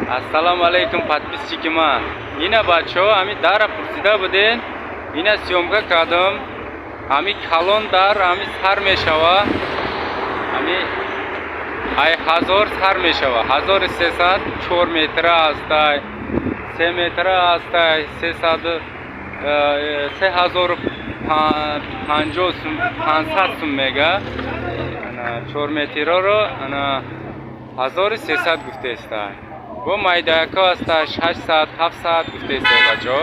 Assalomu alaykum подписчикима. Ина бачаҳо, ами дара пурсида буден. Ина сёмка кардам. Ами калон дар, ами сар мешава. Ами ай 1000 сар мешава. 1300 4 метр астай. 3 метр астай. 300 3050 сум 500 сум мега. Ана 4 метрро ана 1300 гуфтестай. Бо майдака аста 600 700 гуфтестай бачо.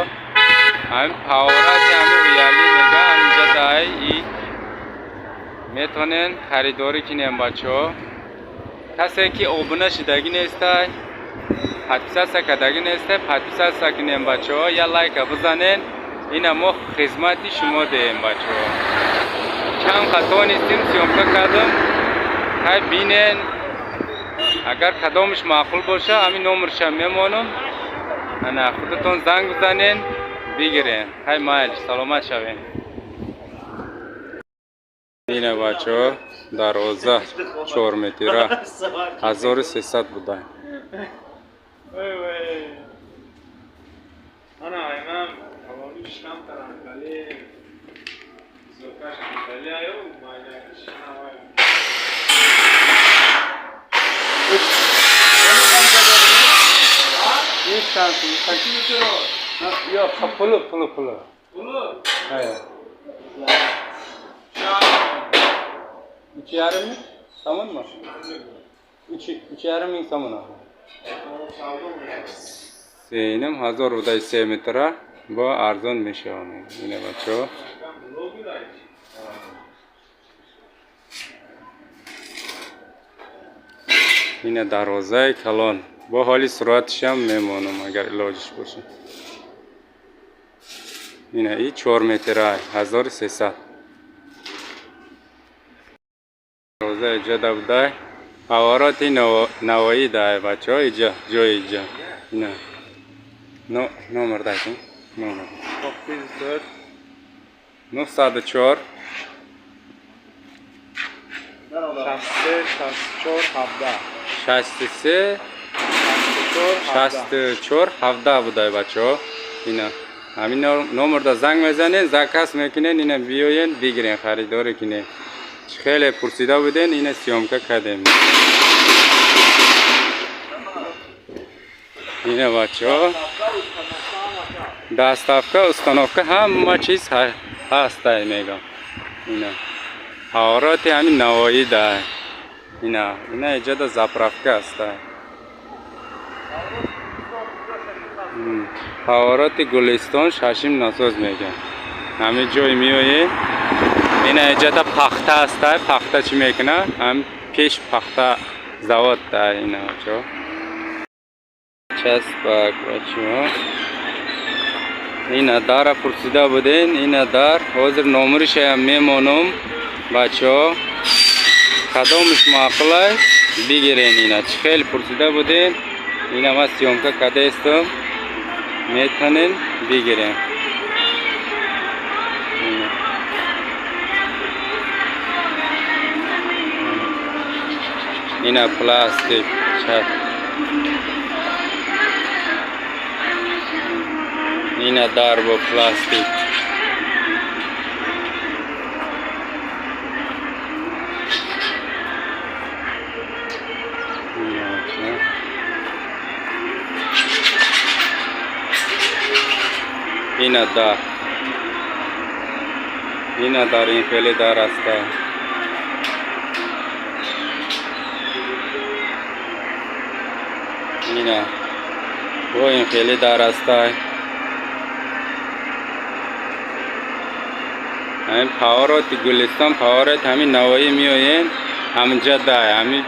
Ам паворати ами уяли мега аминҷа дай и метонен харидорӣ кинем бачо. Касе ки обуна шидаги нестай, подписаться кардаги нестай, подписаться кинем бачо. Я лайка бизанен. Ина мо хизмати шумо деем бачо. Чанд хато нестим сёмка кардам. Ҳай бинен. Агар кадомиш маъқул боша, ҳамин номерша мемонам. Ана худатон занг бизанен, бигирен. Ҳай майли, саломат шавен. Ина бачо, дароза 4 метра 1300 буда. Ana imam havoni sham taran kale zokash kale ayo maya shnawa Ye şansı, yok, pulu. Pulu? Evet. 3,5 mi? Tamam mı? 3,5 min tamam abi. Senem 1000 ruday 3 metra bu arzon meşavane. Yine bacho. Yine darvozay kalon. Bu hali suratisham memonam agar ilojish bo'lsa. Yine 4 metra 1300. Darvozay jadabday. Havorati Navoiy day bacho ija joy ija. Yine. Номер дайте. Номер. 904 64 17 будай бачо. Ина ҳамин номерда занг мезанен, заказ мекунен, ина биёен бигирен, харидорӣ кинен. Хеле пурсида буден, ина сёмка кардем. Ина бачо доставка, установка ҳама чиз ҳастай мегам. Ина ҳаворати ҳамин Навоӣ дай. Ина иҷода заправка ҳастай. ҳаворати Гулистон шашим насоз мегам. ҳамин ҷой меое. Ина иҷода пахта ҳастай. Пахта чӣ мекуна? ҳамин пеш пахта завод дай. Ина бачо часпак бачо. Ина дара пурсида буден. Ина дар ҳозир номеришам мемонам бачо. Кадомиш маъқулай бигирен. Ина чӣ хеле пурсида буден. Ина ман сёмка кардастам. Метонен бигирен. Ина пластик чак. Ина дар бо пластик. Ина дар. Ина дар ин хеле дар аста. Ина бо ин хеле дар аста. ҳамин паворати Гулистон, паворати ҳамин Навоӣ меоен. ҳаминҷа дай, ҳамин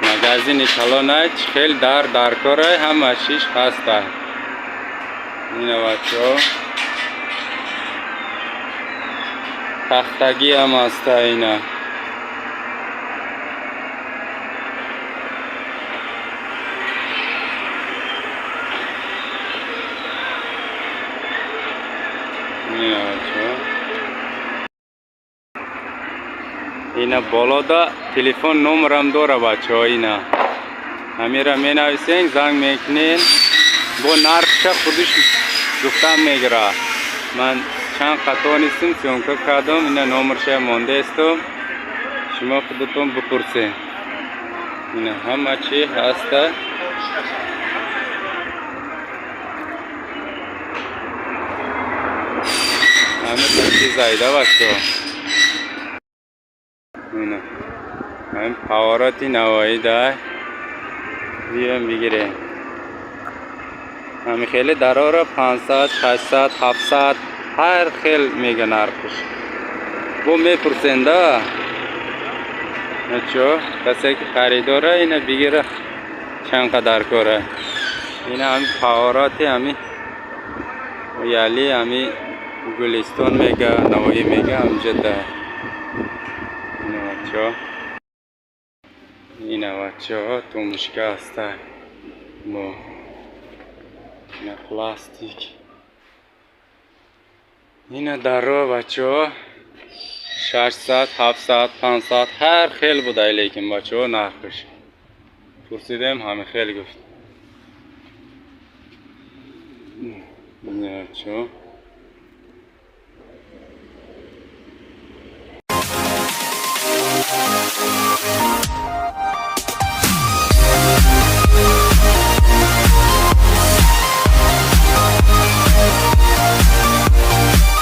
магазини калонай, чӣ хел даркорай, ҳама чиз ҳастай. Ина бачо тахтагӣ ҳам ҳастай. Ина ина болода телефон номерам дора бачаҳо. Ина همین را می نویسین زنگ میکنین با نرخش خودش گفتم میگیره. من چند قطعه نیستم سیونکه کردم اینا نمرش مانده استم شما خودتون بپرسین اینا همه چی هسته همه تاکی زایده بچه اینا همین پاوراتی نوایی ده بیرم بگیره همین خیلی دراره 500 600 700 هر خیل میگه نرخش بو میپرسنده نچو کسی که خریداره اینه بگیره چند قدر کاره اینه همین پاوراتی همین یالی همین گلستان میگه نوایی میگه همجا ده اینه بچه ها تو مشکه هسته با اینه پلاستیک اینه در رو بچه ها 600 700 500 هر خیل بوده لیکن بچه ها نرخش پرسیدم همه خیل گفت اینه بچه ها